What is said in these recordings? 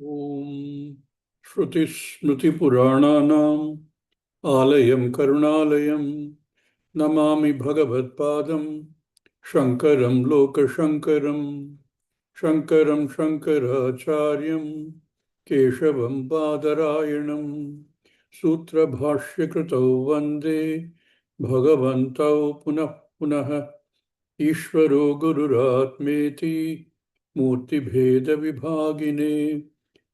Om Shruti Smriti Purananam Alayam Karunalayam Namami Bhagavad Padam Shankaram Loka Shankaram Shankaram Shankaracharyam Keshavam Badarayanam Sutra Bhashya Kritau Vande Bhagavantau Punah Punah Ishvaro Gururatmeti Murti Bheda Vibhagine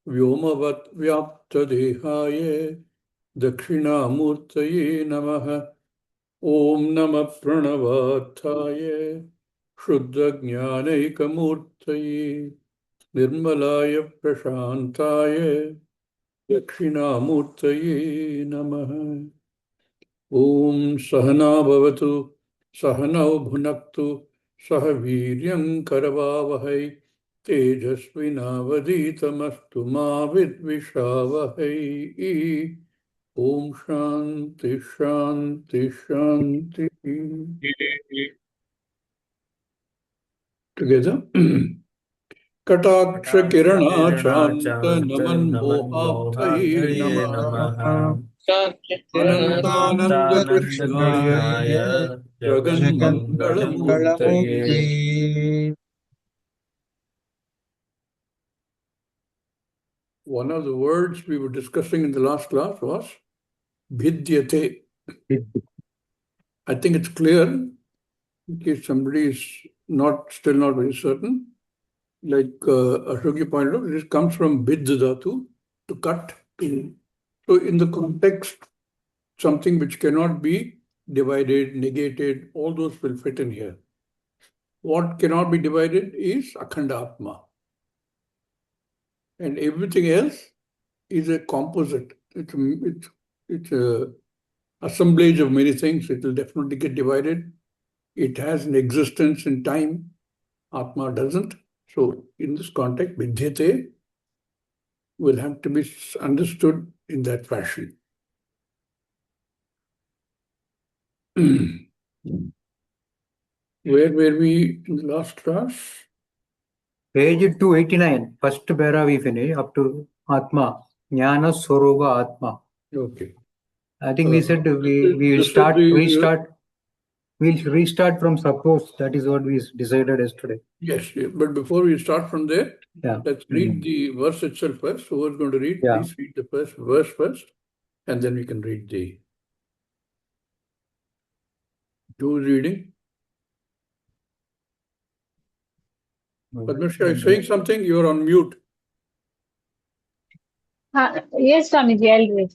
व्योमवत् व्याप्तदेहाय दक्षिणामूर्तये नमः। ॐ नमः प्रणवार्थाय शुद्धज्ञानैकमूर्तये निर्मलाय प्रशान्ताय दक्षिणामूर्तये नमः। ॐ सहना भवतु सहनौ भुनक्तु सह वीर्यं करवावहै तेजस्विनावधीतमस्तु मा विद्विषावहै। ॐ शान्ति शान्ति शान्ति। Together. कटाक्ष किरणाचान्त नमन् मोहाब्धये नमः। अनन्तानन्द कृष्णाय जगन्मङ्गलमूर्तये। One of the words we were discussing in the last class was Bhidyate. I think it's clear in case somebody is still not very certain. Like Ashok pointed out, it comes from Bidh dhatu, to cut. So in the context, something which cannot be divided, negated, all those will fit in here. What cannot be divided is Akhanda Atma. And everything else is a composite. It's a assemblage of many things. It will definitely get divided. It has an existence in time. Atma doesn't. So in this context, Vidyate will have to be understood in that fashion. Where were we in the last class? Page 289, first para we finish up to Atma, Jnana Swarupa Atma. Okay. I think we said we'll restart from suppose. That is what we decided yesterday. Yes, but before we start from there, let's read the verse itself first. So who's going to read? Please read the first verse first, and then we can read the. Who's reading? Padmashri, are you saying something? You're on mute. Yes, Swamiji, I'll read.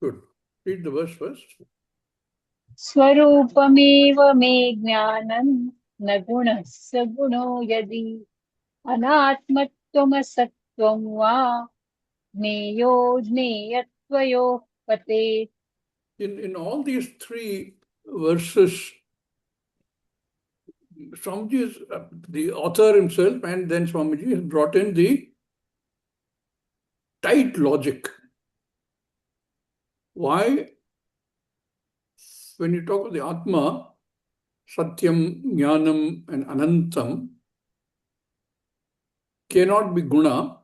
Good. Read the verse first. स्वरूपमेव मे ज्ञानं न गुणः सगुणो यदि अनात्मत्वमसत्त्वं वा ज्ञेयो ज्ञेयत्वयोः पतेत्. In all these three verses, Swamiji is the author himself, and then Swamiji has brought in the tight logic. Why? When you talk of the Atma, Satyam, Jnanam, and Anantam cannot be guna,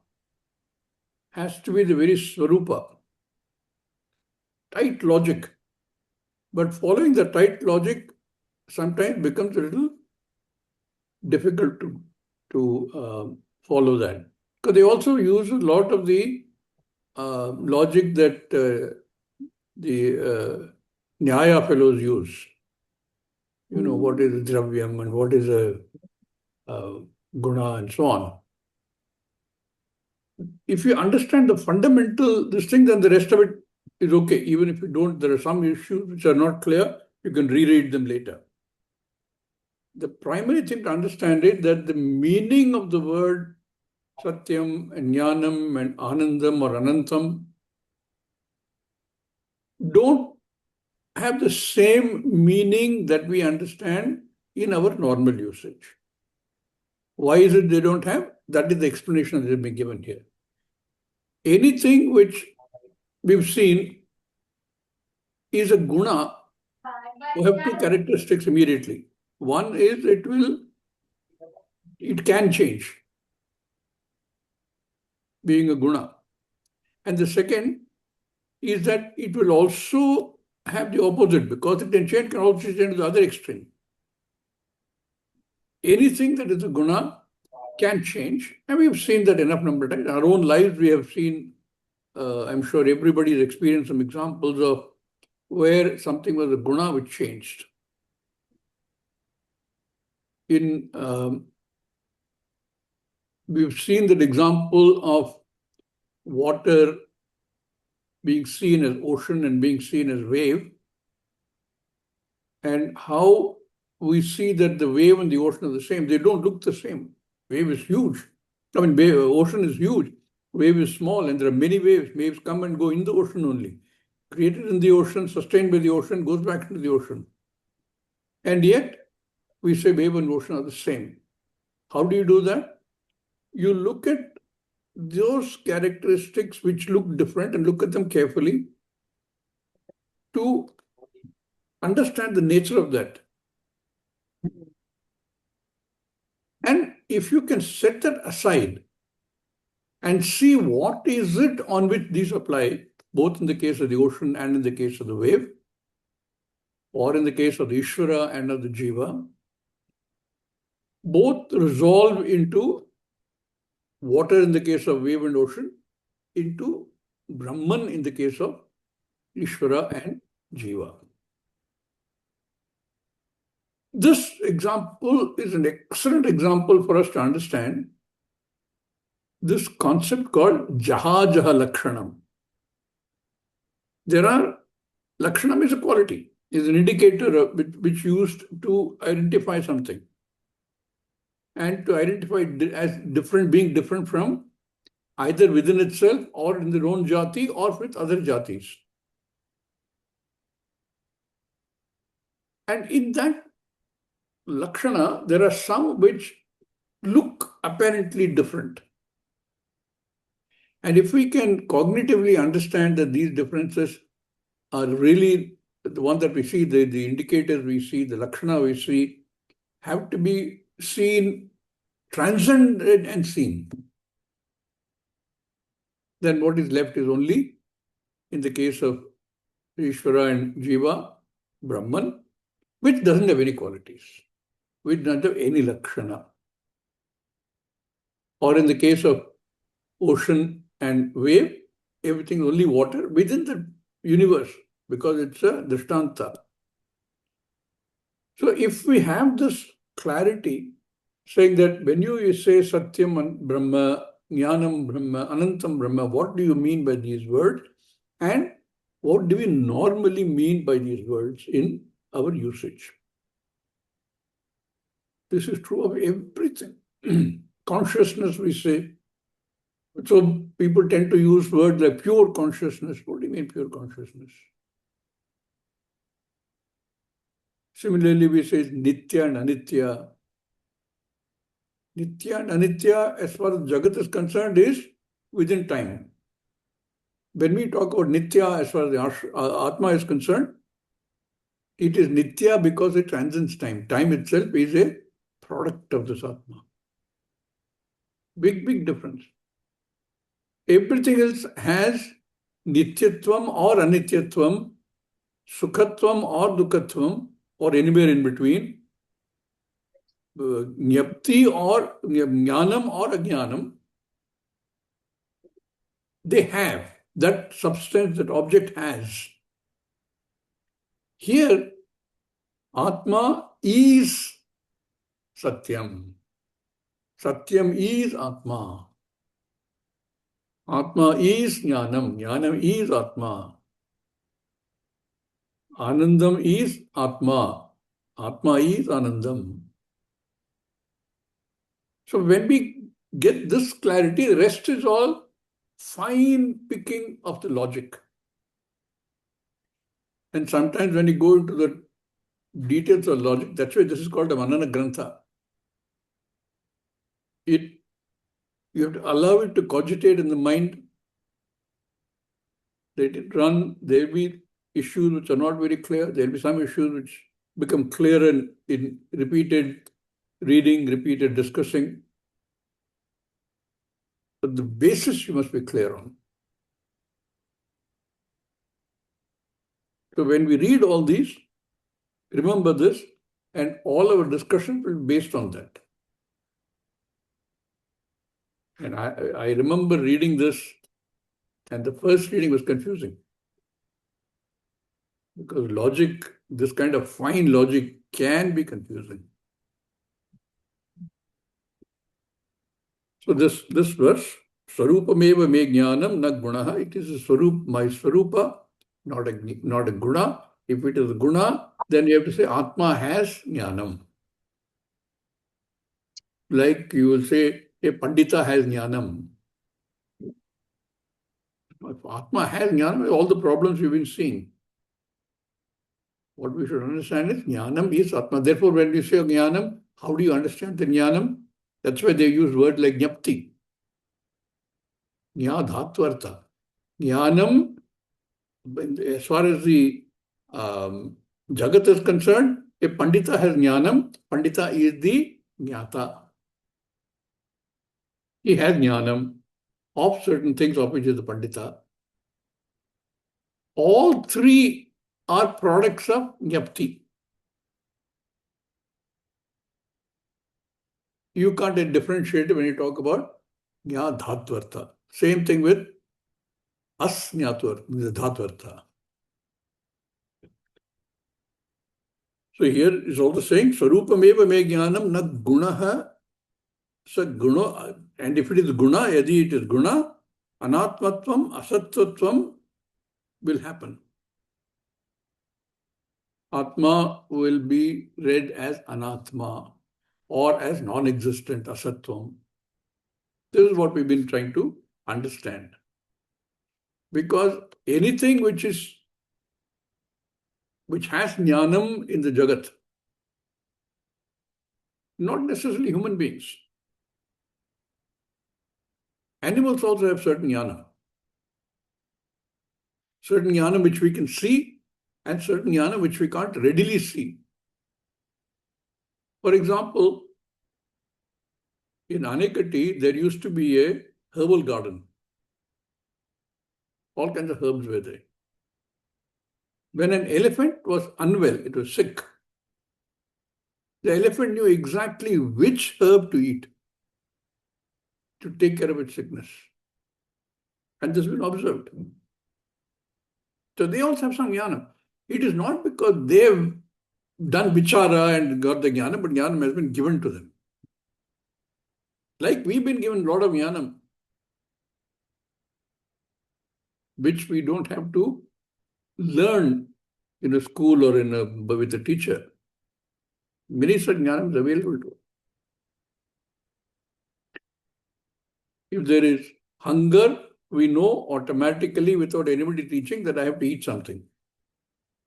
has to be the very Swarupa. Tight logic. But following the tight logic sometimes becomes a little difficult to follow that. Because they also use a lot of the logic that the Nyaya fellows use. You know, what is Dravyam and what is a guna and so on. If you understand the fundamental this thing, then the rest of it is okay. Even if you don't, there are some issues which are not clear, you can reread them later. The primary thing to understand is that the meaning of the word Satyam and Jnanam and Anandam or Anantam don't have the same meaning that we understand in our normal usage. Why is it they don't have? That is the explanation that has been given here. Anything which we've seen is a guna, we have two characteristics immediately. One is it can change. being a guna. And the second is that it will also have the opposite, because it can also change to the other extreme. Anything that is a guna can change, and we've seen that enough number of times. In our own lives, we have seen, I'm sure everybody has experienced some examples of where something was a guna which changed. We've seen that example of water being seen as ocean and being seen as wave, and how we see that the wave and the ocean are the same. They don't look the same. Wave is huge. I mean, ocean is huge. Wave is small, and there are many waves. Waves come and go in the ocean only. Created in the ocean, sustained by the ocean, goes back into the ocean. And yet, we say wave and ocean are the same. How do you do that? You look at those characteristics which look different and look at them carefully to understand the nature of that. And if you can set that aside and see what is it on which these apply, both in the case of the ocean and in the case of the wave, or in the case of the Ishvara and of the Jiva, both resolve into water in the case of wave and ocean, into Brahman in the case of Ishvara and Jiva. This example is an excellent example for us to understand this concept called Jaha Lakshanam. There are, Lakshanam is a quality, is an indicator which used to identify something, and to identify it as different, being different from either within itself or in their own jati or with other jatis. And in that Lakshana, there are some which look apparently different. And if we can cognitively understand that these differences are really the one that we see, the indicators we see, the Lakshana we see, have to be seen, transcended and seen, then what is left is only, in the case of Ishvara and Jiva, Brahman, which doesn't have any qualities, which doesn't have any Lakshana. Or in the case of ocean and wave, everything is only water within the universe, because it's a Drishtanta. So if we have this clarity, saying that when you say Satyam and Brahma, Jnanam Brahma, Anantam Brahma, what do you mean by these words? And what do we normally mean by these words in our usage? This is true of everything. Consciousness, we say. So people tend to use words like pure consciousness. What do you mean pure consciousness? Similarly, we say Nitya and Anitya. Nitya and Anitya, as far as Jagat is concerned, is within time. When we talk about Nitya, as far as the Atma is concerned, it is Nitya because it transcends time. Time itself is a product of this Atma. Big, big difference. Everything else has Nityatvam or Anityatvam, Sukhatvam or Dukhatvam, or anywhere in between, Jnapti or Jnanam or Ajnanam. They have that substance, that object has. Here, Atma is Satyam. Satyam is Atma. Atma is Jnanam. Jnanam is Atma. Anandam is Atma. Atma is Anandam. So when we get this clarity, the rest is all fine picking of the logic. And sometimes when you go into the details of logic, that's why this is called a Manana Grantha. You have to allow it to cogitate in the mind, let it run. There will be issues which are not very clear. There will be some issues which become clearer in repeated reading, repeated discussing. But the basis you must be clear on. So when we read all these, remember this, and all our discussion will be based on that. And I remember reading this, and the first reading was confusing. Because logic, this kind of fine logic can be confusing. So this verse, Swarupameva me jnanam na gunaha, it is a swarup, my swarupa, not a guna. If it is a guna, then you have to say Atma has jnanam. Like you will say, a Pandita has jnanam. If Atma has jnanam, all the problems you've been seeing. What we should understand is jnanam is Atma. Therefore, when you say jnanam, how do you understand the jnanam? That's why they use word like jnapti. Jna dhatvartha. Jnanam, as far as the Jagat is concerned, a Pandita has jnanam. Pandita is the jnata. He has jnanam of certain things of which is the Pandita. All three are products of jnapti. You can't differentiate when you talk about jna dhatvartha. Same thing with as jnatvar, dhatvartha. So here is also saying, Sarupameva me jnanam na gunaha sa guna. And if it is guna, yadi it is guna, anatmatvam, asatvatvam will happen. Atma will be read as anatma or as non-existent, asatvam. This is what we've been trying to understand. Because anything which has jnanam in the Jagat, not necessarily human beings. Animals also have certain jnana. Certain jnana which we can see and certain jnana which we can't readily see. For example, in Anekati, there used to be a herbal garden. All kinds of herbs were there. When an elephant was unwell, it was sick, the elephant knew exactly which herb to eat to take care of its sickness. And this has been observed. So they also have some jnana. It is not because they've done vichara and got the jnana, but jnana has been given to them. Like we've been given a lot of jnana, which we don't have to learn in a school or with a teacher. Many such jnana is available to us. If there is hunger, we know automatically without anybody teaching that I have to eat something.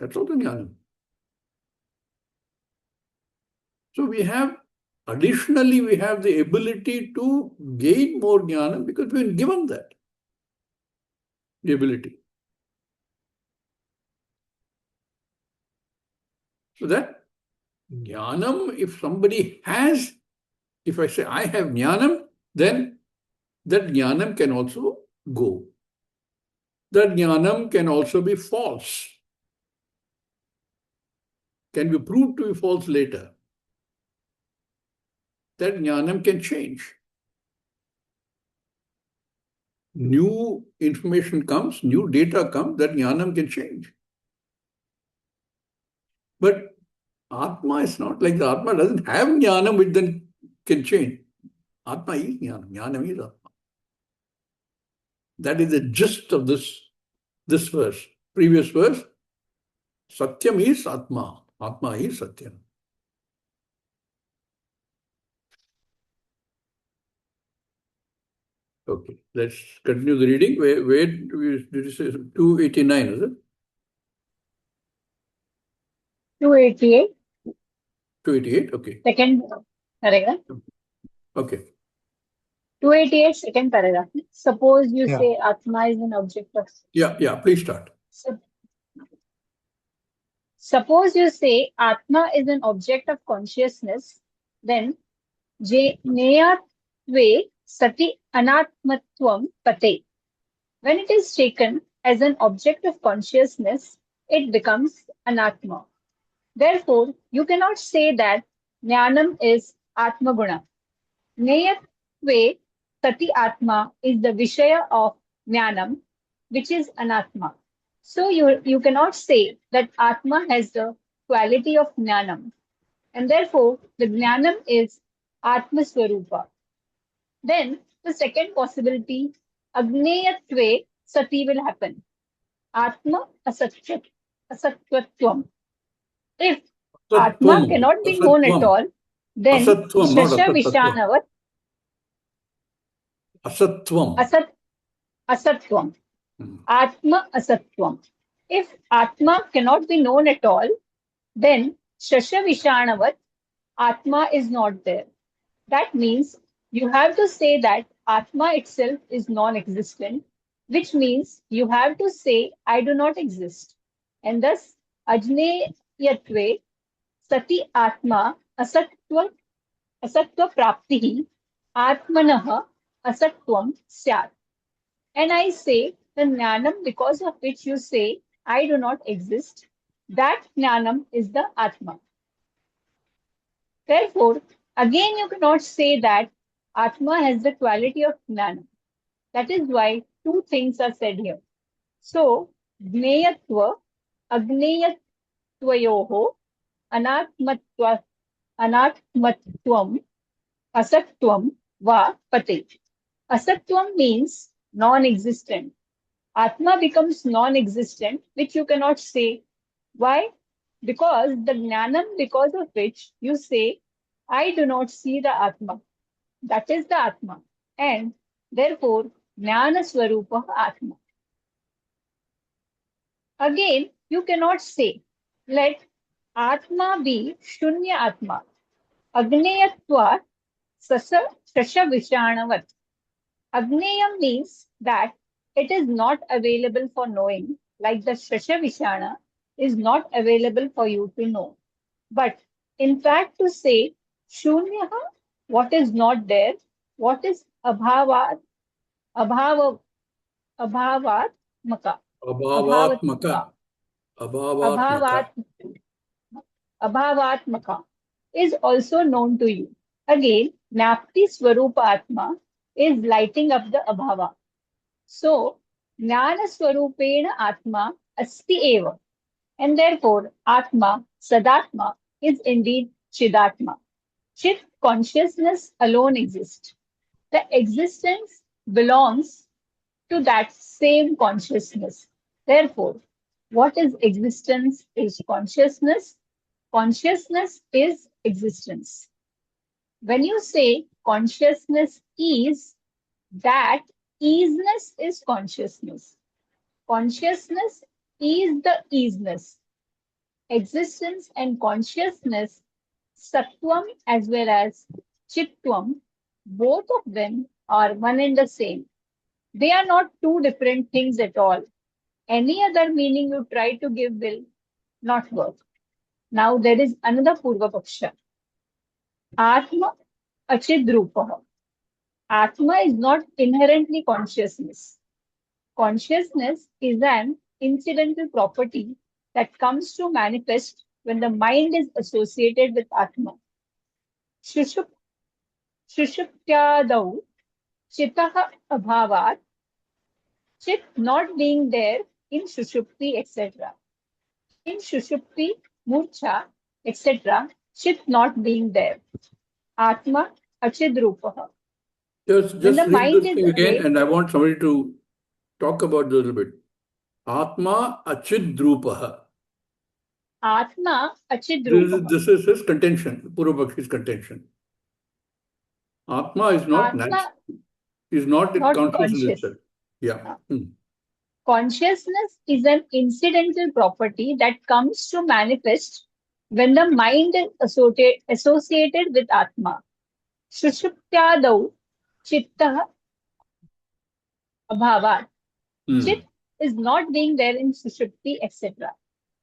That's also jnana. So additionally, we have the ability to gain more jnana because we've been given that. The ability. So that jnanam, if I say I have jnanam, then that jnanam can also go. That jnanam can also be false. Can be proved to be false later. That jnanam can change. New information comes, new data comes, that jnanam can change. But Atma is not like the Atma doesn't have jnanam which then can change. Atma is jnanam. Jnanam is Atma. That is the gist of this verse. Previous verse, Satyam is Atma. Atma is Satyam. Okay, let's continue the reading. Where did you say 289, is it? 288. 288, okay. Second paragraph. Okay. 288, second paragraph. Suppose you Yeah. say Atma is an object of... Yeah, please start. Suppose you say Atma is an object of consciousness, then Jneyatve sati anatmatvam pate. When it is taken as an object of consciousness, it becomes anatma. Therefore, you cannot say that jnanam is atmaguna. Neyatve sati atma is the vishaya of jnanam, which is anatma. So you cannot say that atma has the quality of jnanam, and therefore the jnanam is atma swarupa. Then the second possibility, agneyatve sati, will happen. Atma asatvatvam. If Atma Asatvam. cannot be known at Asatvam. all, then Asatvam, not Shasha asatatvam. Vishanavat Asatvam. Asat Asatvam. Hmm. Atma Asatvam. If Atma cannot be known at all, then Shasha Vishanavat Atma is not there. That means you have to say that Atma itself is non-existent, which means you have to say I do not exist. And thus Ajneyatve Sati Atma Asatva Praptihi Atmanah Asatvam Syat. And I say the Jnanam because of which you say I do not exist, that Jnanam is the Atma. Therefore, again you cannot say that Atma has the quality of Jnanam. That is why two things are said here. So, Gneyatva, Agneyatvayoho, Anatmatvam, Asatvam va pate. Asatvam means non-existent. Atma becomes non-existent, which you cannot say. Why? Because the jnanam because of which you say, I do not see the Atma. That is the Atma. And therefore, jnana swarupa Atma. Again, you cannot say, let Atma be Shunya Atma. Agneyatva Sasha Vishanavat. Agneyam means that it is not available for knowing, like the Shasha Vishana is not available for you to know. But in fact, to say Shunyaha, what is not there, what is abhavat, abhava, abhavatmaka, Abhavatmaka. abhavat, Abhavatmaka. abhavatmaka is also known to you. Again, Napti Swarupatma is lighting up the abhava. So, Jnana Swarupena Atma Asti Eva. And therefore, Atma, Sadatma, is indeed Chidatma. Chit consciousness alone exists. The existence belongs to that same consciousness. Therefore, what is existence is consciousness. Consciousness is existence. When you say consciousness is, that easiness is consciousness. Consciousness is the easiness. Existence and consciousness, sattvam as well as chitvam, both of them are one and the same. They are not two different things at all. Any other meaning you try to give will not work. Now there is another Purva Paksha. Atma Achidrupaha. Atma is not inherently consciousness. Consciousness is an incidental property that comes to manifest when the mind is associated with Atma. Shushuptyadau chitaha abhavat, chit not being there in Shushupti, etc. In Shushupti, Murcha, etc., chit not being there. Atma achidrupaha. When Just the read mind this is thing again, awake, and I want somebody to talk about this a little bit. Atma Achidrupaha. Atma achidrupaha. This is his contention, Purvapaksh's contention. Atma is not natural, Atma is not not conscious in conscious. itself. Yeah. Consciousness is an incidental property that comes to manifest when the mind is associated with Atma. Shushuptyadau chitta abhavat. Chit is not being there in Sushupti, etc.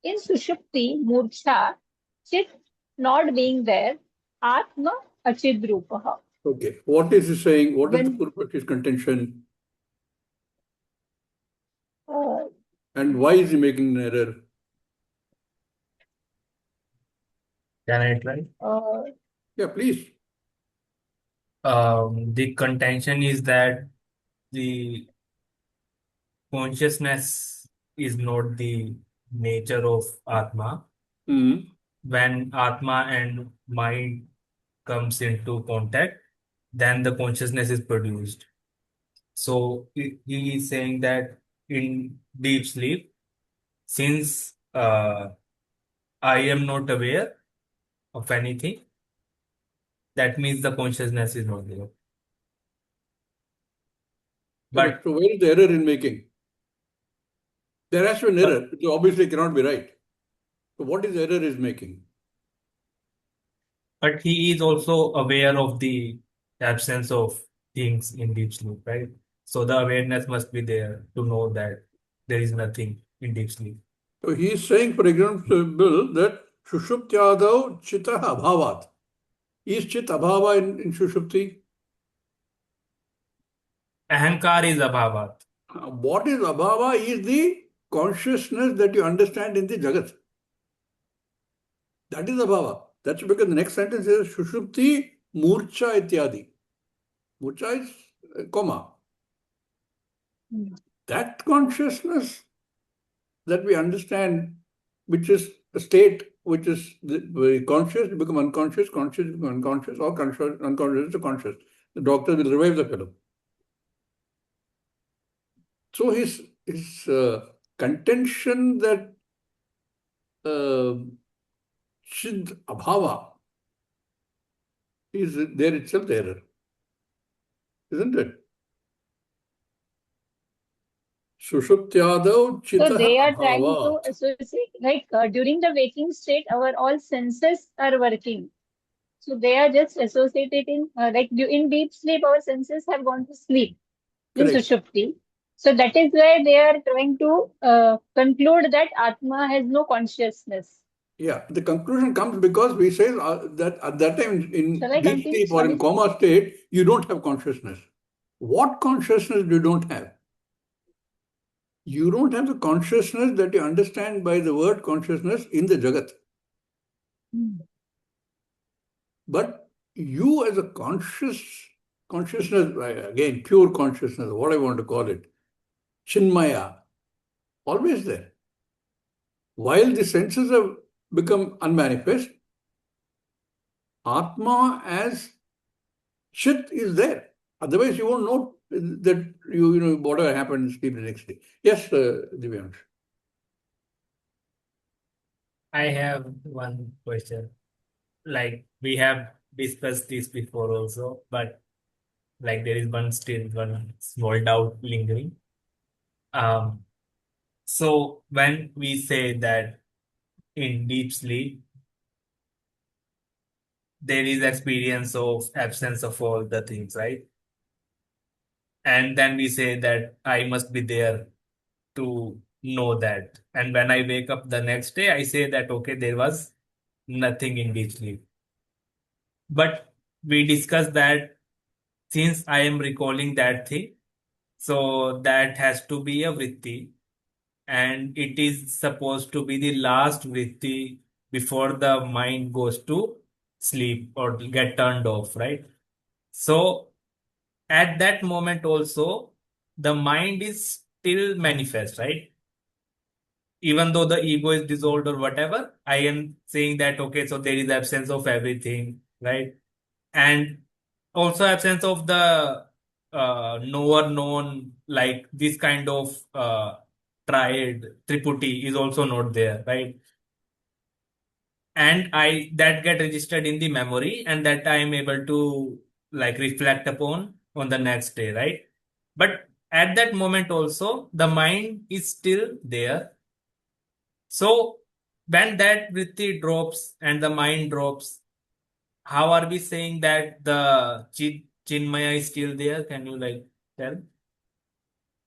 In Sushupti, Murcha, Chit not being there, Atma achidrupaha. Okay. What is he saying? What is the When Purupaksh's contention? uh, And why is he making an error? Can I try? Yeah, please. The contention is that the consciousness is not the nature of Atma. Hmm. When Atma and mind comes into contact, then the consciousness is produced. So he is saying that in deep sleep, since I am not aware of anything, that means the consciousness is not there. Correct. But So where is the error in making? There has to be an error. It obviously cannot be right. So what is the error is making? but he is also aware of the absence of things in deep sleep, right? So the awareness must be there to know that there is nothing in deep sleep. So he is saying, for example, that Shushuptyadav Chitah Abhavat. Is Chit Abhava in Shushupti? Ahankar is abhavat. What is Abhava is the consciousness that you understand in the Jagat. That is Abhava. That's because the next sentence is Shushupti Murcha Ityadi. Murcha is comma. That consciousness that we understand, which is a state which is very conscious, become unconscious, conscious, become unconscious, or conscious, unconscious to conscious. The doctor will revive the fellow. So his contention that Chid Abhava is there itself the error, isn't it? Sushuptyadav so Chitah they are trying to Abhavat. associate, like during the waking state, our all senses are working. So they are just associating, in deep sleep, our senses have gone to sleep in Correct. Sushupti. So that is why they are trying to conclude that Atma has no consciousness. Yeah, the conclusion comes because we say that at that time in Shall I deep continue, sleep or in Swamiji? coma state, you don't have consciousness. What consciousness you don't have? You don't have the consciousness that you understand by the word consciousness in the Jagat. But you as a consciousness, again, pure consciousness, what I want to call it, Chinmaya, always there. While the senses have become unmanifest, Atma as Chit is there. Otherwise, you won't know that you know whatever happened sleep the next day. Yes, Divyansh. I have one question. Like we have discussed this before also, but like there is one small doubt lingering. Um, so when we say that in deep sleep, there is experience of absence of all the things, right? And then we say that I must be there to know that. And when I wake up the next day, I say that, okay, there was nothing in deep sleep. But we discussed that since I am recalling that thing, so that has to be a vritti, and it is supposed to be the last vritti before the mind goes to sleep or get turned off, right? So at that moment also, the mind is still manifest, right? Even though the ego is dissolved or whatever, I am saying that, okay, so there is absence of everything, right? And also absence of the knower known, like this kind of triad triputi is also not there, right? And I that get registered in the memory, and that I am able to like reflect upon on the next day, right? But at that moment also the mind is still there. So when that vritti drops and the mind drops, how are we saying that the Chinmaya is still there? Can you like tell?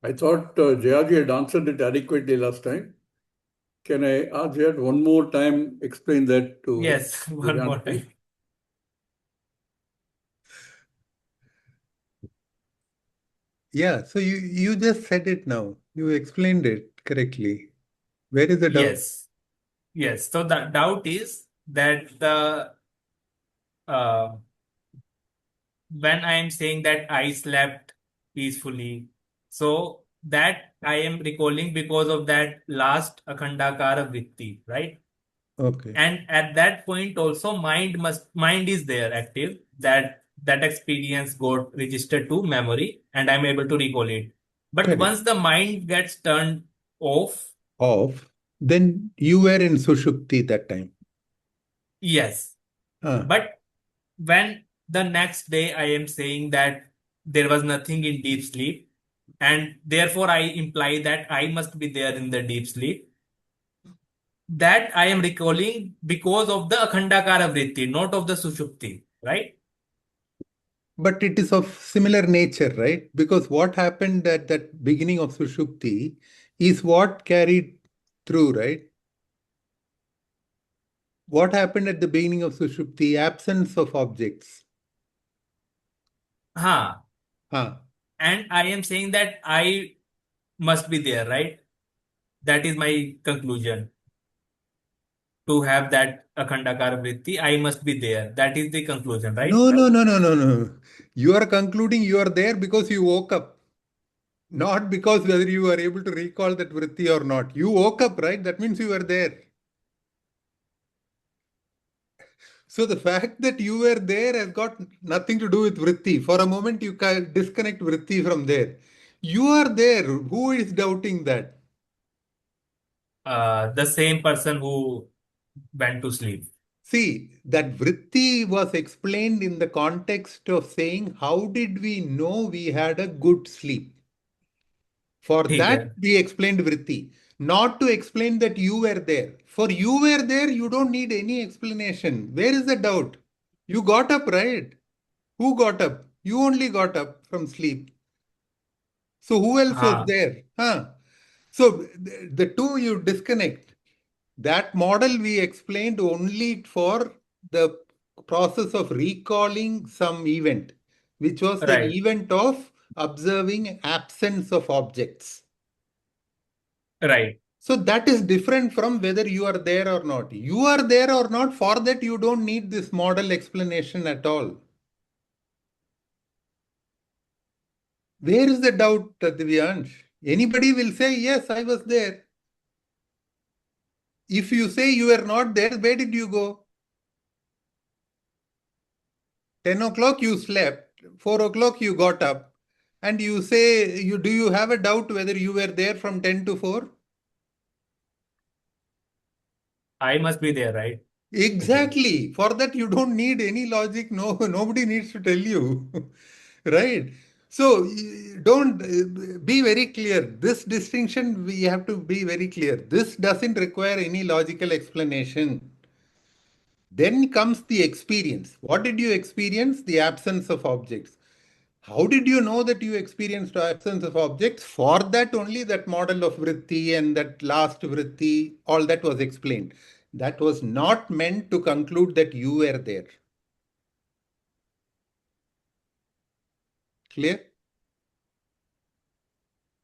I thought Jayaji had answered it adequately last time. Can I ask Jayad one more time explain that to Yes, one Divyansh, more please? time. Yeah, so you just said it now. You explained it correctly. Where is the doubt? Yes. Yes. So the doubt is that the uh, when I am saying that I slept peacefully, so that I am recalling because of that last Akhandakara Vritti, right? Okay. And at that point also mind is there active, that experience got registered to memory and I'm able to recall it. But Correct. once the mind gets turned off, Off. Then you were in Sushupti that time. yes. Ah. But when the next day I am saying that there was nothing in deep sleep, and therefore I imply that I must be there in the deep sleep, that I am recalling because of the Akhandakara Vritti, not of the Sushupti, right? But it is of similar nature, right? Because what happened at that beginning of Sushupti is what carried through, right? What happened at the beginning of Sushupti? Absence of objects. Ha. Ah. And I am saying that I must be there, right? That is my conclusion. To have that Akhandakara Vritti, I must be there. That is the conclusion, right? No, no, no, no, no, no. You are concluding you are there because you woke up, not because whether you are able to recall that vritti or not. You woke up, right? That means you were there. So the fact that you were there has got nothing to do with vritti. For a moment, you can disconnect vritti from there. You are there. Who is doubting that? The same person who went to sleep. See, that vritti was explained in the context of saying, how did we know we had a good sleep? For ठीक है. that, we explained vritti, not to explain that you were there. For you were there, you don't need any explanation. Where is the doubt? You got up, right? Who got up? You only got up from sleep. So who else was हाँ. there? Huh? So the two you disconnect. That model we explained only for the process of recalling some event, which was the Right. event of observing absence of objects. Right. So that is different from whether you are there or not. You are there or not, for that you don't need this model explanation at all. Where is the doubt, Divyansh? Anybody will say, yes, I was there. If you say you were not there, where did you go? 10 o'clock you slept, 4 o'clock you got up, and you say, do you have a doubt whether you were there from 10 to 4? I must be there, right? Exactly. For that, you don't need any logic. No, nobody needs to tell you. Right? So don't be very clear. This distinction, we have to be very clear. This doesn't require any logical explanation. Then comes the experience. What did you experience? The absence of objects. How did you know that you experienced absence of objects? For that only that model of vritti and that last vritti, all that was explained. That was not meant to conclude that you were there. Clear?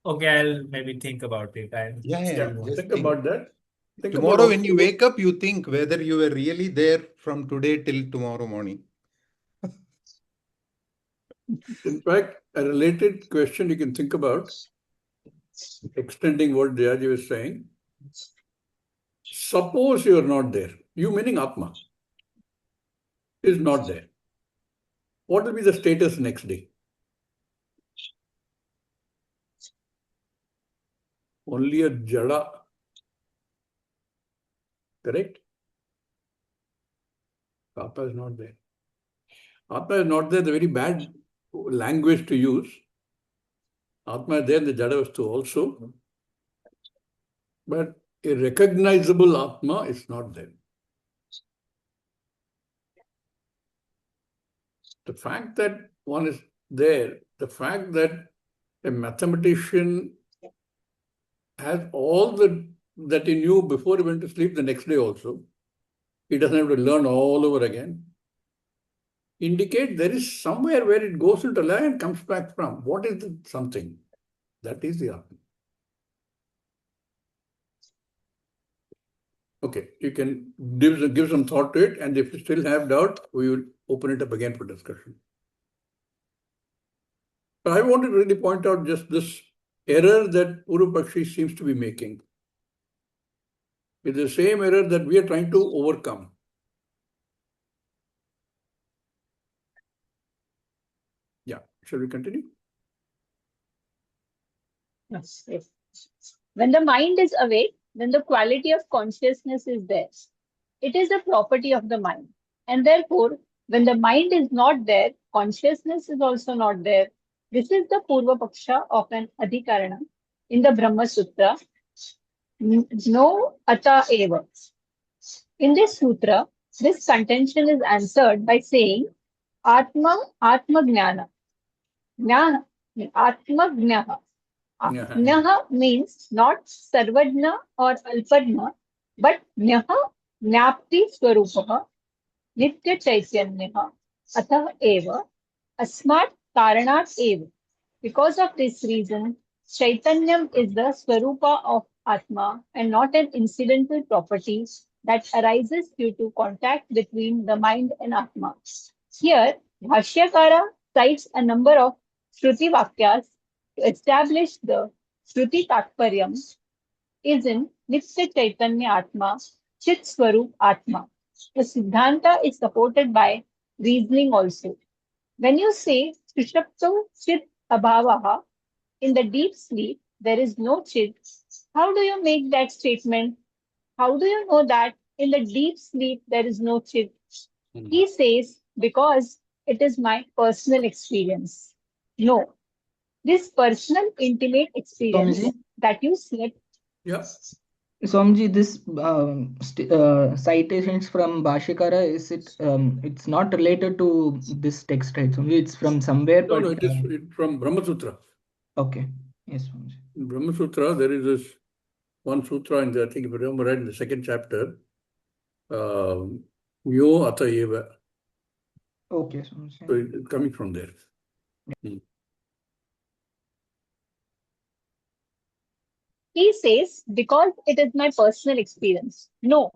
Okay, I'll maybe think about it and Yeah, Yeah, still want. just think think. about that. Think about Tomorrow when also, you wake up, you think whether you were really there from today till tomorrow morning. in fact, a related question you can think about, extending what Jayaji was saying. Suppose you are not there. You meaning Atma is not there. What will be the status next day? Only a jada. Correct? Atma is not there. Atma is not there, the very bad language to use. Atma is there, the jada vastu also. But a recognizable Atma is not there. The fact that one is there, the fact that a mathematician has all that he knew before he went to sleep the next day also. He doesn't have to learn all over again. indicate there is somewhere where it goes into laya and comes back from. What is the something? That is the Atma. Okay, you can give some thought to it, and if you still have doubt, we will open it up again for discussion. But I want to really point out just this error that Purvapakshi seems to be making. It's the same error that we are trying to overcome. Yeah, shall we continue? Yes, yes. When the mind is awake, then the quality of consciousness is there. It is a property of the mind. And therefore, when the mind is not there, consciousness is also not there. This is the Purva Paksha of an Adhikarana in the Brahma Sutra. No ata eva. In this sutra, this contention is answered by saying Atma Gnana. Gnana, Atma Gnaha. Yeah. Gnaha means not Sarvajna or Alpadna, but Gnaha Jnapti Swarupaha Nitya Chaitanyah Atah Eva Asmat Karanat Eva. Because of this reason, Chaitanyam is the Swarupa of Atma and not an incidental property that arises due to contact between the mind and Atma. Here, Bhashyakara cites a number of Shruti Vakyas to establish the Shruti Tatparyam is in Nitya Chaitanya Atma, Chit Swarup Atma. The Siddhanta is supported by reasoning also. When you say Sushapto Chit Abhavaha, in the deep sleep, there is no chit. How do you make that statement? How do you know that in the deep sleep there is no chit? He says, because it is my personal experience. No, this personal intimate experience Swamiji? that you slept. Yeah. Swamiji, this citations from Bhashyakara, is it? It's not related to this text, right? Swamiji, it's from somewhere, No, but no, it is from Brahma Sutra. okay. Yes, Swamiji. In Brahma Sutra, there is this one sutra in the, I think if I remember right, in the second chapter, Myo Ata Eva. Okay, Swamiji. So it's coming from there. He says, because it is my personal experience. No,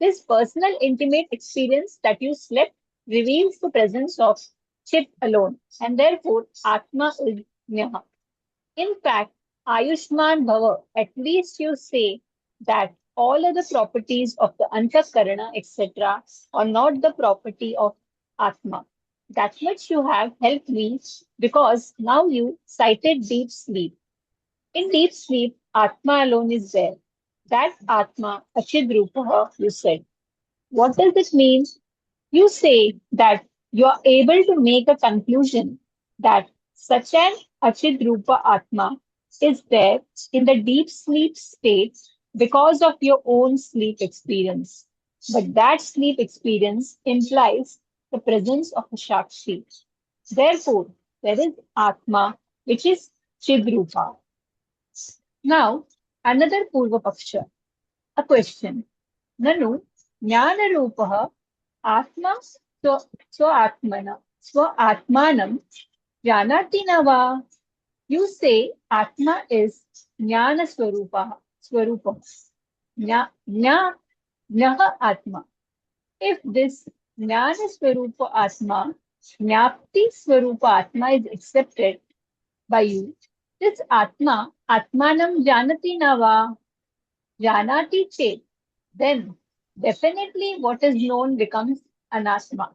this personal intimate experience that you slept reveals the presence of Chit alone, and therefore Atma is Nyaha. In fact, Ayushman Bhava, at least you say that all other properties of the Antakarana, etc., are not the property of Atma. That much you have helped me because now you cited deep sleep. In deep sleep, Atma alone is there. That Atma, Achidrupaha, you said. What does it mean? You say that you are able to make a conclusion that such an Achidrupa Atma is there in the deep sleep state because of your own sleep experience. But that sleep experience implies the presence of a Shakti. Therefore, there is Atma, which is Chidrupa. Now, another Purva Paksha, a question. Nanu, Jnana Rupaha, Atma, Atmanam, Janati Nava. You say Atma is Jnana Swarupa, Jnaha Atma. If this Jnana Swarupa Atma, Jnapti Swarupa Atma is accepted by you, this Atma, Atmanam Janati Nava, Janati Chet, then definitely what is known becomes Anatma.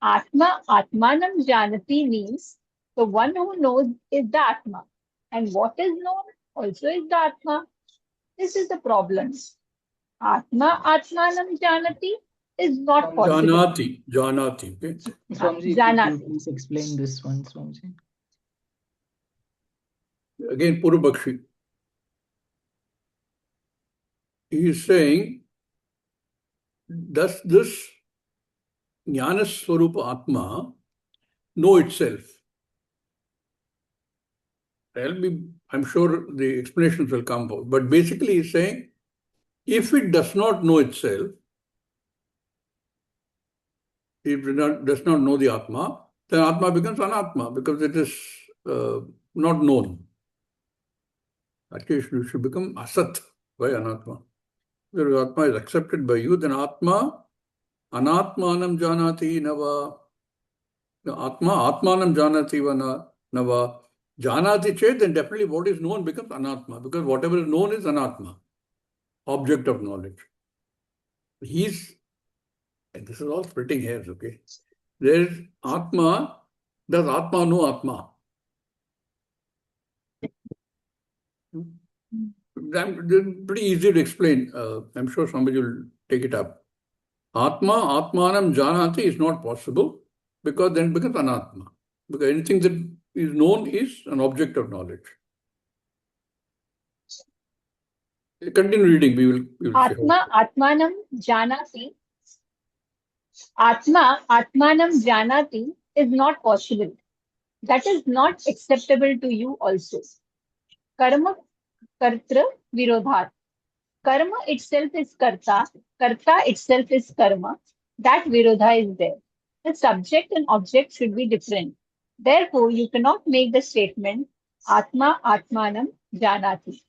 Atma, Atmanam Janati means the one who knows is the Atma. And what is known also is the Atma. This is the problem. Atma, Atmanam Janati is not possible. Janati. Okay. Swamiji, could Janati. you please explain this one, Swamiji? Again, Purvapakshi. He is saying, does this Jnana Swarupa Atma know itself? I'm sure the explanations will come out. But basically he's saying, if it does not know itself, if it does not know the Atma, then Atma becomes Anatma because it is not known. Actually, it should become Asat by Anatma. If Atma is accepted by you, then Atma, Anatmanam Janati Nava. Atma, Atmanam Janati Nava. Janati Chet, then definitely what is known becomes Anatma because whatever is known is Anatma, object of knowledge. And this is all splitting hairs, okay? There is Atma, does Atma know Atma? Pretty easy to explain. I'm sure somebody will take it up. Atma, Atmanam Janati is not possible because then it becomes Anatma. Because anything that is known is an object of knowledge. Continue reading. We will see. Atma Atmanam Janati. Atma Atmanam Janati is not possible. That is not acceptable to you also. Karma Kartra Virodhat. Karma itself is Karta. Karta itself is Karma. That Virodha is there. The subject and object should be different. Therefore, you cannot make the statement Atma Atmanam Janati.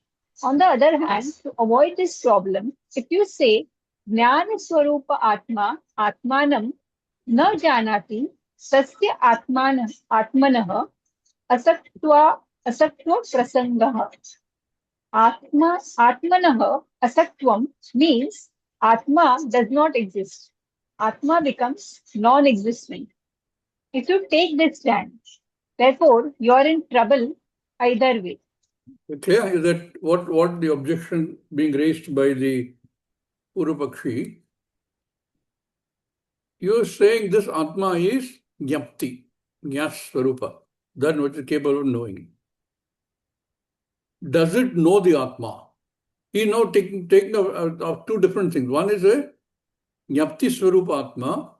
On the other hand, to avoid this problem, if you say Jnana Swarupa Atma Atmanam Na Janati Sasya Atmanah Asaktva Prasangah. Atmanah Asaktvam means Atma does not exist. Atma becomes non-existent. If you take this stand, therefore you are in trouble either way. Clear is that what the objection being raised by the Purupakshi, you are saying this Atma is Jnapti, Jnas Swarupa, that which is capable of knowing. Does it know the Atma? He now taking of two different things. One is a Jnapti Swarupa Atma,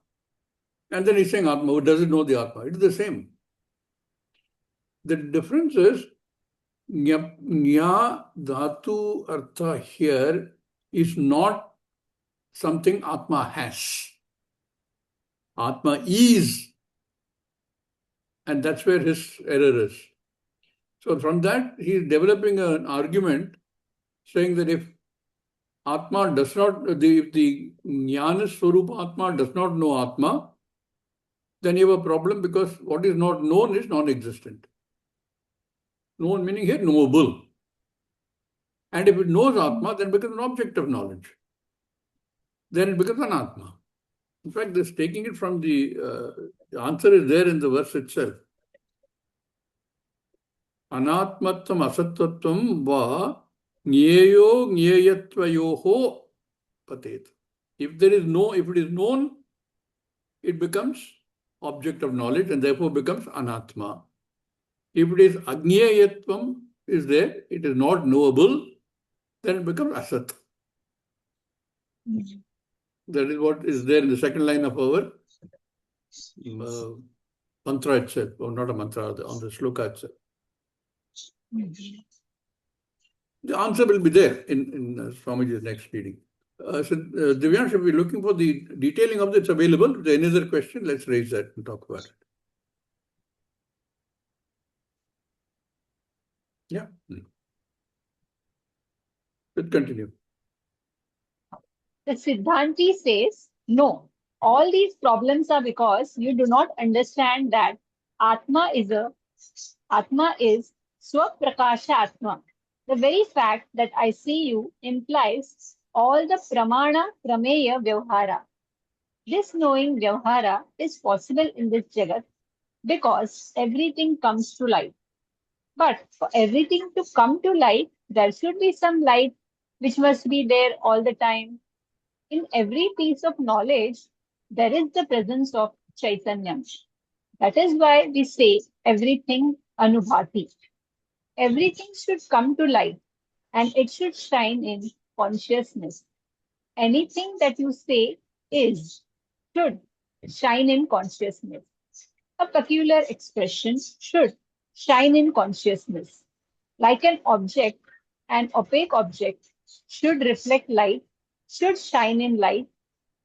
and then he's saying Atma. Who does it know the Atma? It is the same. The difference is Nya Dhatu Artha here is not something Atma has. Atma is, and that's where his error is. So from that, he is developing an argument saying that if Atma does not, if the Jnana Swarupa Atma does not know Atma, then you have a problem because what is not known is non-existent. Known meaning here knowable. And if it knows Atma, then it becomes an object of knowledge. Then it becomes an Atma. In fact, this taking it from the answer is there in the verse itself. Anatmatvam asatvatvam va Gneyo Gneyatvayoho patet. If it is known, it becomes object of knowledge and therefore becomes anatma. If it is agneyatvam is there, it is not knowable, then it becomes asat. That is what is there in the second line of our mantra itself, or not a mantra, on the shloka itself. The answer will be there in Swamiji's next reading. Divyansh, if we're looking for the detailing of this available, if there's any other question, let's raise that and talk about it. Yeah. Let's continue. The Siddhanti says, no, all these problems are because you do not understand that Atma is Swaprakasha Atma. The very fact that I see you implies all the Pramana Prameya Vyavhara. This knowing Vyavhara is possible in this Jagat because everything comes to light. But for everything to come to light, there should be some light which must be there all the time. In every piece of knowledge, there is the presence of Chaitanya. That is why we say everything Anubhati. Everything should come to light and it should shine in consciousness. Anything that you say should shine in consciousness. A peculiar expression should shine in consciousness. Like an opaque object should reflect light, should shine in light.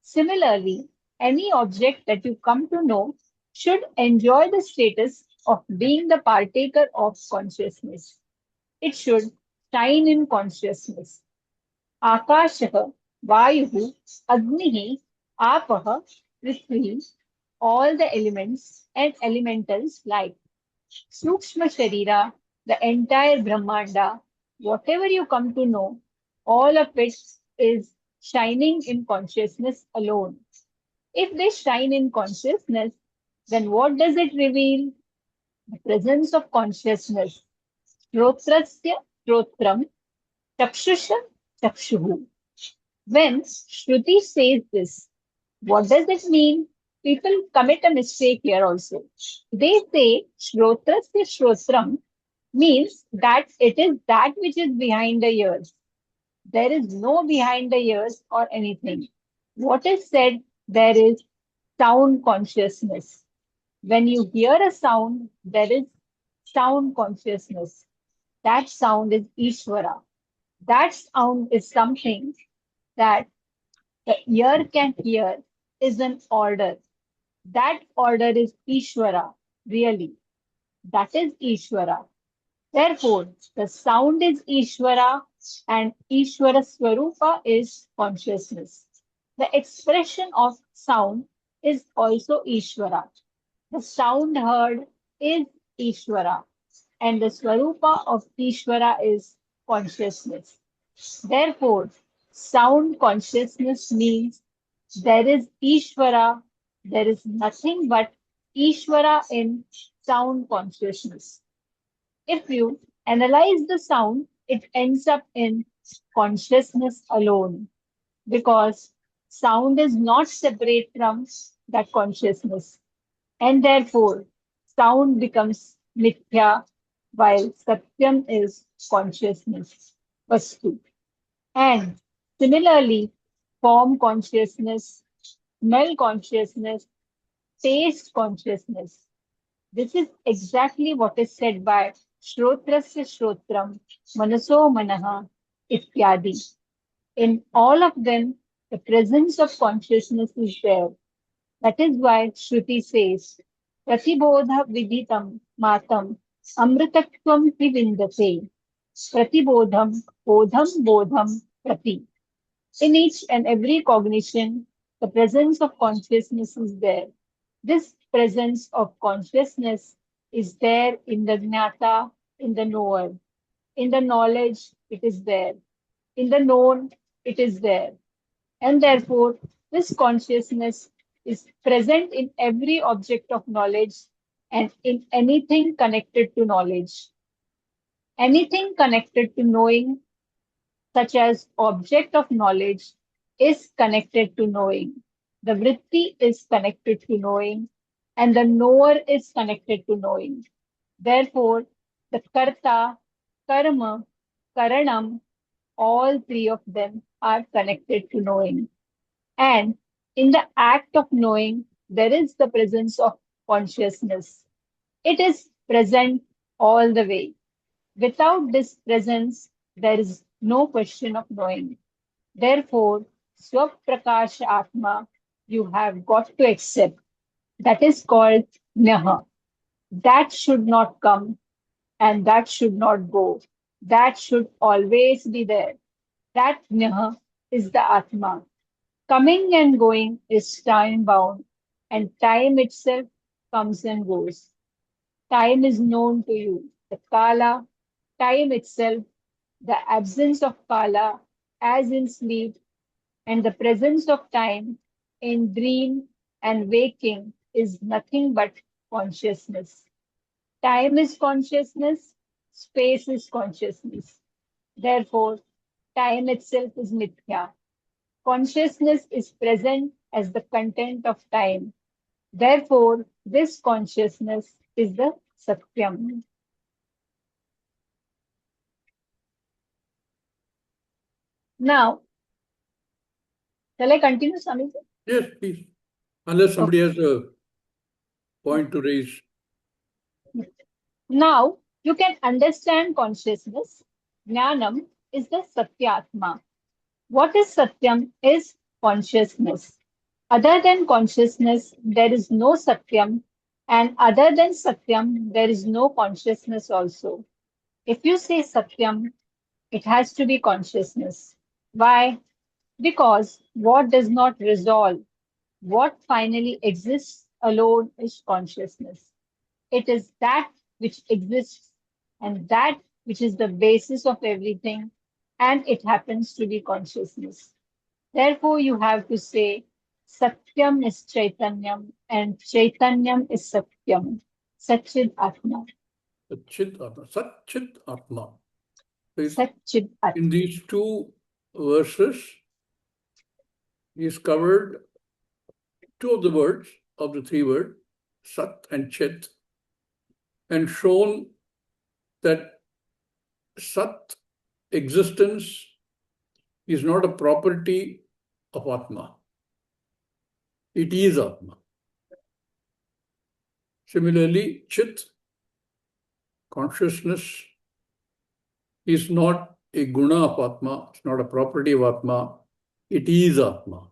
Similarly, Any object that you come to know should enjoy the status of being the partaker of consciousness. It should shine in consciousness. Akashah, Vayuhu, Agnihi, Apah, Prithvi, all the elements and elementals like Sukshma Sharira, the entire Brahmanda, whatever you come to know, all of it is shining in consciousness alone. If they shine in consciousness, then what does it reveal? The presence of consciousness. Shrotrasya Shrotram, Chakshusha Chakshuhu. When Shruti says this, what does it mean? People commit a mistake here also. They say Shrotrasya Shrotram means that it is that which is behind the ears. There is no behind the ears or anything. What is said, there is sound consciousness. When you hear a sound, there is sound consciousness. That sound is Ishvara. That sound is something that the ear can hear, is an order. That order is Ishvara, really. That is Ishvara. Therefore, the sound is Ishvara and Ishvara Swarupa is consciousness. The expression of sound is also Ishvara. The sound heard is Ishvara and the Swarupa of Ishvara is consciousness. Therefore, sound consciousness means there is Ishvara, there is nothing but Ishvara in sound consciousness. If you analyze the sound, it ends up in consciousness alone because sound is not separate from that consciousness. And therefore, sound becomes mithya while satyam is consciousness, vastu. And similarly, form consciousness, smell consciousness, taste consciousness. This is exactly what is said by Shrotrasya Shrotram, Manaso Manaha, Ityadi. In all of them, the presence of consciousness is there. That is why Shruti says, Pratibodha Viditam Matam Amritatvam Vivindate. Pratibodham Bodham Bodham Prati. In each and every cognition, the presence of consciousness is there. This presence of consciousness is there in the jnata, in the knower. In the knowledge, it is there. In the known, it is there. And therefore, this consciousness is present in every object of knowledge and in anything connected to knowledge. Anything connected to knowing, such as object of knowledge, is connected to knowing. The vritti is connected to knowing, and the knower is connected to knowing. Therefore, the karta, karma, karanam, all three of them are connected to knowing. And in the act of knowing, there is the presence of consciousness. It is present all the way. Without this presence, there is no question of knowing. Therefore, Swaprakasha Atma, you have got to accept. That is called Nyaha. That should not come and that should not go. That should always be there. That Nyaha is the Atma. Coming and going is time bound, and time itself comes and goes. Time is known to you. The Kala, time itself, the absence of Kala, as in sleep, and the presence of time in dream and waking is nothing but consciousness. Time is consciousness, space is consciousness. Therefore, time itself is mithya. Consciousness is present as the content of time. Therefore, this consciousness is the Satyam. Now, shall I continue, Swami? Yes, please. Unless somebody has a point to raise. Now, you can understand consciousness. Jnanam is the Satyatma. What is Satyam is consciousness. Other than consciousness, there is no Satyam, and other than Satyam, there is no consciousness also. If you say Satyam, it has to be consciousness. Why? Because what does not resolve, what finally exists alone is consciousness. It is that which exists and that which is the basis of everything, and it happens to be consciousness. Therefore, you have to say Satyam is Chaitanyam and Chaitanyam is Satyam. Satchid Atma. Satchit Atma. Satchit Atma. Satchid Atma. In these two verses, he's covered two of the words of the three words, Sat and Chit, and shown that Sat existence is not a property of Atma. It is Atma. Similarly, Chit, consciousness, is not a guna of Atma, it's not a property of Atma, it is Atma.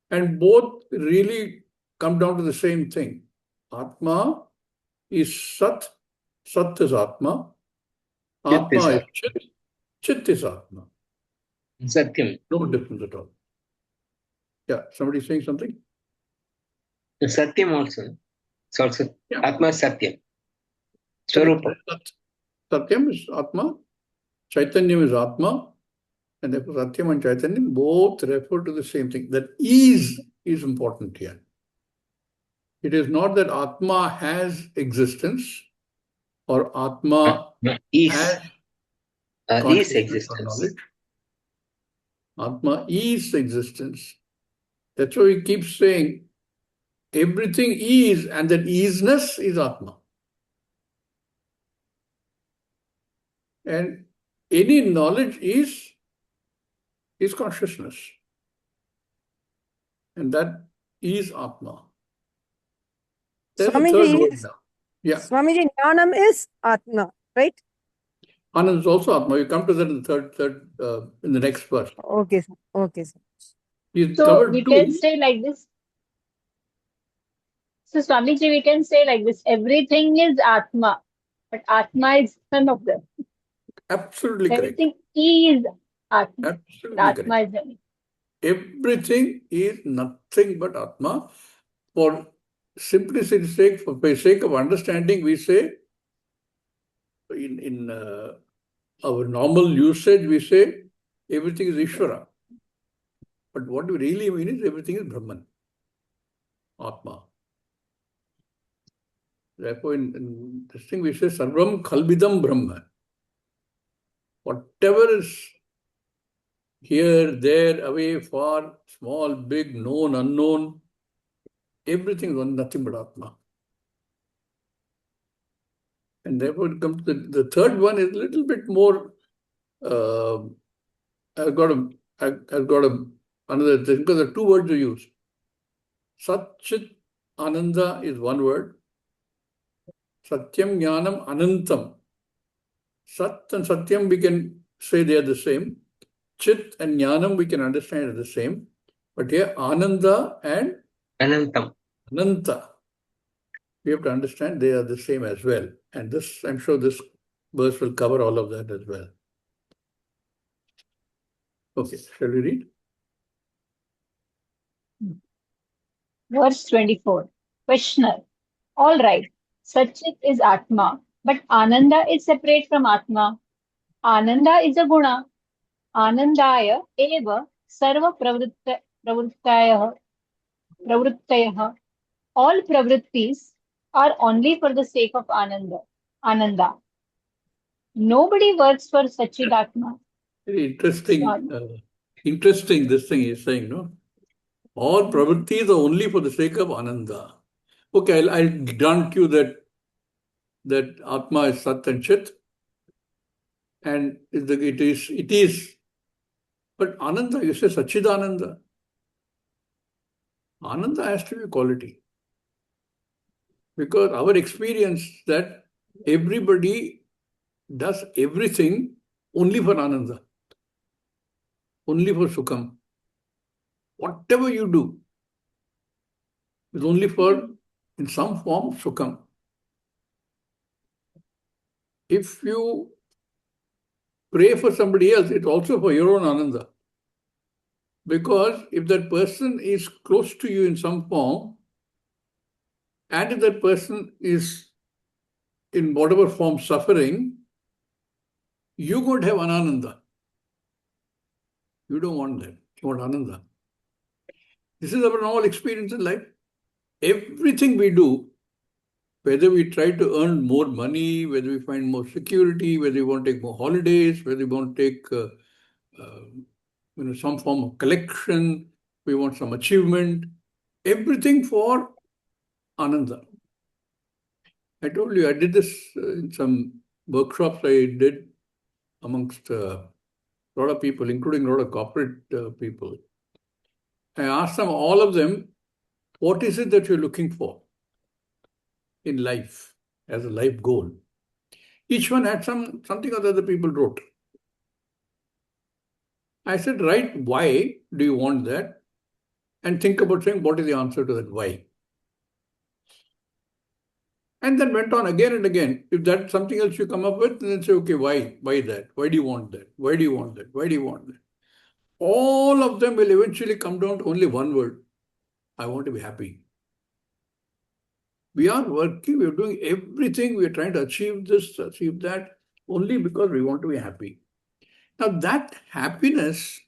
And both really come down to the same thing. Atma is Sat, Sat is Atma, Atma is Chit, Chit is Atma. Satyam. No difference at all. Yeah, somebody saying something? Satyam also. It's also Yeah. Atma is Satyam. Correct. Swarupa. Satyam is Atma, Chaitanyam is Atma, and therefore Satyam and Chaitanyam both refer to the same thing. That is important here. It is not that Atma has existence or Atma Is. has Is consciousness or existence. knowledge. Atma is existence. That's why we keep saying everything is, and that isness is Atma. And any knowledge is consciousness. And that is Atma. There's a third Swamiji, word now. Yeah. Swamiji, Jnanam is Atma, right? Anand is also Atma. You come to that in the in the next verse. Okay, sir. Okay, sir. He's So covered we two. can say like this. So Swamiji, we can say like this. Everything is Atma, but Atma is none of them. Absolutely correct. Everything is Atma. Absolutely Atma correct. is anything. Everything is nothing but Atma. For simplicity's sake, for the sake of understanding, we say in our normal usage, we say everything is Ishvara. But what we really mean is everything is Brahman, Atma. Therefore, in this thing we say Sarvam Khalbidam Brahma. Whatever is here, there, away, far, small, big, known, unknown, everything is nothing but Atma. And therefore, it comes to the third one is a little bit more. I've got another thing because the two words are used. Sat Chit Ananda is one word. Satyam Jnanam Anantam. Sat and Satyam we can say they are the same. Chit and Jnanam we can understand as the same. But here Ananda and Anantam. Ananta, we have to understand they are the same as well. And this, I'm sure this verse will cover all of that as well. Okay, shall we read? Verse 24. Questioner. All right. Satchit is Atma, but Ananda is separate from Atma. Ananda is a guna. Anandaya eva sarva pravruttayah. All pravrittis are only for the sake of Ananda. Nobody works for Satchid Atma. Very interesting. Interesting this thing he's saying, no? All pravrittis are only for the sake of Ananda. Okay, I'll grant you that Atma is Sat and Chit. And it is. But Ananda, you say Sachidananda. Ananda has to be a quality. Because our experience that everybody does everything only for Ananda. Only for Sukham. Whatever you do, is only for, in some form, Sukham. If you pray for somebody else, it's also for your own Ananda. Because if that person is close to you in some form, and if that person is in whatever form suffering, you could have ananda. You don't want that. You want ananda. This is our normal experience in life. Everything we do, whether we try to earn more money, whether we find more security, whether we want to take more holidays, whether we want to take some form of collection, we want some achievement, everything for ananda. I told you, I did this in some workshops I did amongst a lot of people, including a lot of corporate people. I asked them, all of them, what is it that you're looking for in life as a life goal? Each one had something or the other people wrote. I said, write why do you want that? And think about saying, what is the answer to that why? And then went on again and again. If that's something else you come up with, then say, okay, why? Why that? Why do you want that? Why do you want that? Why do you want that? All of them will eventually come down to only one word. I want to be happy. We are working, we're doing everything, we're trying to achieve this, achieve that, only because we want to be happy. Now that happiness,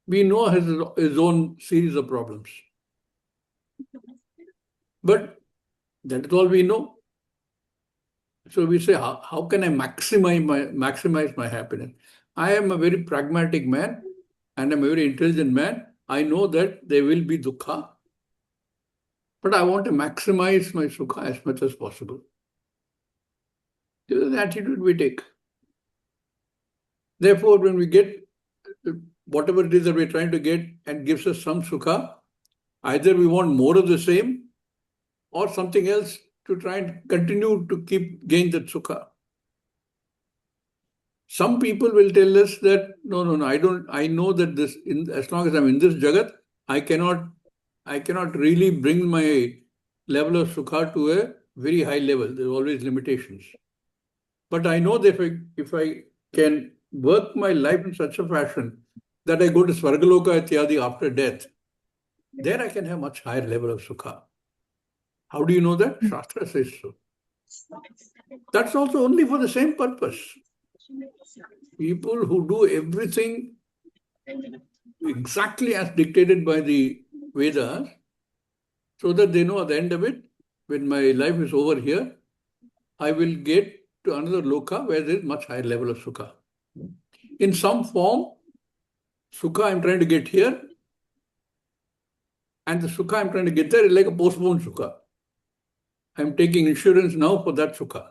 we know has its own series of problems. But that is all we know. So we say, how can I maximize my happiness? I am a very pragmatic man and I'm a very intelligent man. I know that there will be dukkha, but I want to maximize my sukha as much as possible. This is the attitude we take. Therefore, when we get whatever it is that we're trying to get and gives us some sukha, either we want more of the same or something else to try and continue to gain that sukha. Some people will tell us that, no, I know that as long as I'm in this jagat, I cannot really bring my level of sukha to a very high level. There's always limitations. But I know that if I can work my life in such a fashion that I go to Svargaloka Ityadi after death, there I can have much higher level of sukha. How do you know that? Shastra says so. That's also only for the same purpose. People who do everything exactly as dictated by the Vedas, so that they know at the end of it, when my life is over here, I will get to another loka where there is much higher level of sukha. In some form, sukha I'm trying to get here, and the sukha I'm trying to get there is like a postponed sukha. I'm taking insurance now for that sukha.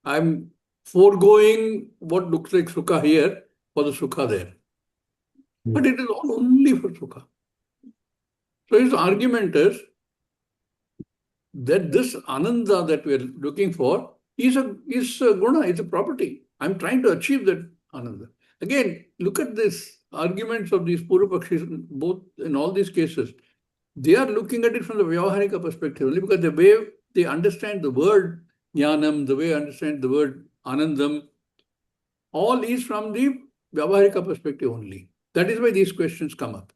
I'm foregoing what looks like sukha here for the sukha there. But it is all only for sukha. So his argument is that this ananda that we are looking for is a guna, it's a property. I'm trying to achieve that ananda. Again, look at this arguments of these Purupakshis, both in all these cases. They are looking at it from the Vyavaharika perspective only because the way they understand the word jnanam, the way they understand the word anandam, all is from the Vyavaharika perspective only. That is why these questions come up.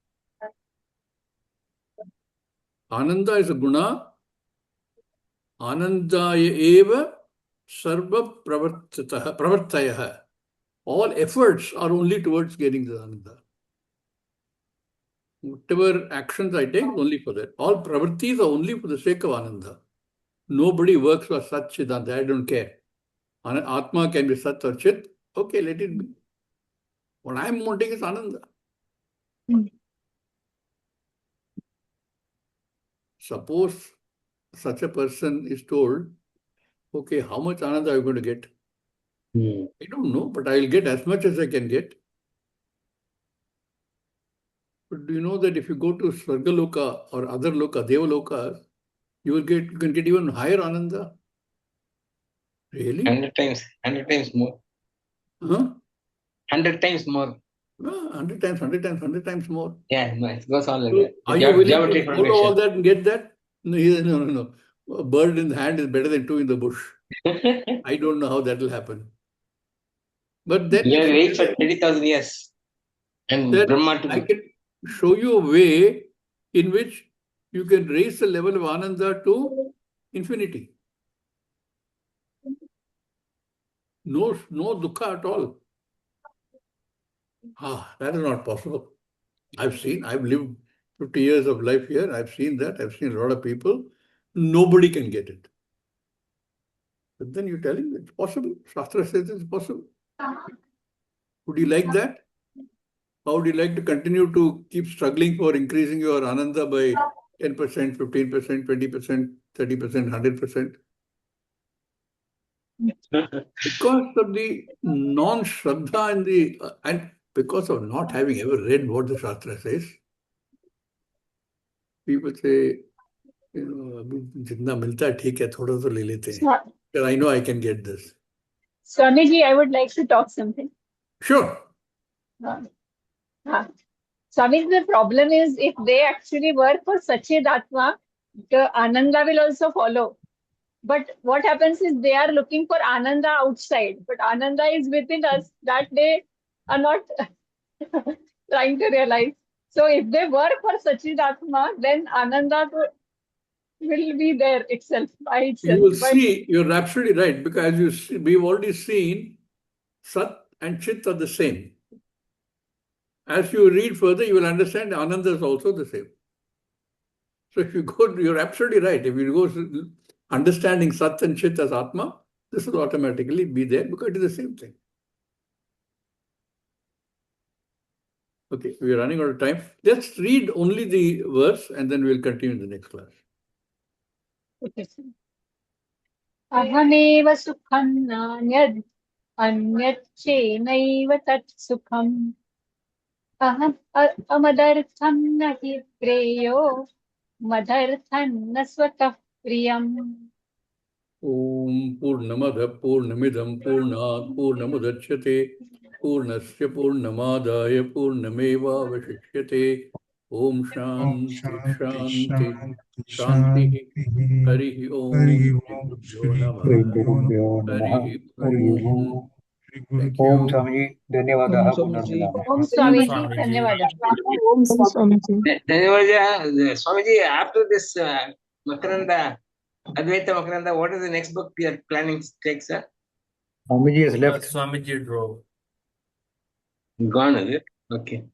Ananda is a guna. Anandaya eva sarva pravartayaha. All efforts are only towards getting the ananda. Whatever actions I take, only for that. All pravartis are only for the sake of ananda. Nobody works for Sat Chidanta. I don't care. Atma can be Sat or Chit. Okay, let it be. What I'm wanting is ananda. Suppose such a person is told, okay, how much ananda are you going to get? I don't know, but I will get as much as I can get. But do you know that if you go to Svargaloka or other loka, Devalokas, you can get even higher ananda? Really? 100 times more. Huh? 100 times more. 100 times, 100 times more. Yeah, no, it goes on like So that. are you willing Geometry to follow all progression. that and get that? No, no. A bird in the hand is better than two in the bush. I don't know how that will happen. But then You if have to you wait tell for me 30,000 years. And that Brahma I to can show you a way in which you can raise the level of Ananda to infinity. No dukkha at all. That is not possible. I've lived 50 years of life here. I've seen that. I've seen a lot of people. Nobody can get it. But then you're telling it's possible. Shastra says it's possible. Would you like that? How would you like to continue to keep struggling for increasing your Ananda by 10%, 15%, 20%, 30%, 100%? Because of the non-shraddha and because of not having ever read what the Shastra says, people say, अभी जितना मिलता है ठीक है, थोड़ा तो ले लेते हैं. Because I know I can get this. Swamiji, I would like to talk something. Sure. Swamiji, the problem is if they actually work for Sachid Atma, the Ananda will also follow. But what happens is they are looking for Ananda outside, but Ananda is within us that they are not trying to realize. So if they work for Sachid Atma, then Ananda will be there itself, by itself. You will see, you're absolutely right, because as you see, we've already seen Sat and Chit are the same. As you read further, you will understand Ananda is also the same. So if you go, you're absolutely right. If you go understanding Sat and Chit as Atma, this will automatically be there because it is the same thing. Okay, we are running out of time. Let's read only the verse and then we'll continue in the next class. Okay. Ahameva sukham nanyad anyachenaiva tat sukham aham amadartham nahi preyo madartham nasvatah priyam. Om Purnamada Purnamidam Purnat Purnamudachyate Purnasya Purnamadaya Purnameva Vashishyate Om Om Shanti Shanti Shanti Shanti Shanti Shanti. Harihi Hari Om Shri Om Gurubhyo Shri Namaha Gurubhyo Namaha. Harihi Hari Om. Om. Shri Thank Gurubhyo Om you. Swamiji, ಧನ್ಯವಾದः पुनर्मिलामः. Om Om Swamiji, Swamiji. Dhanyavada. Om Swamiji. Swamiji, after this Makaranda, Advaita Makaranda, what is the next book you are planning to take, sir? Swamiji has left. Swamiji drove. Gone, is it? Okay.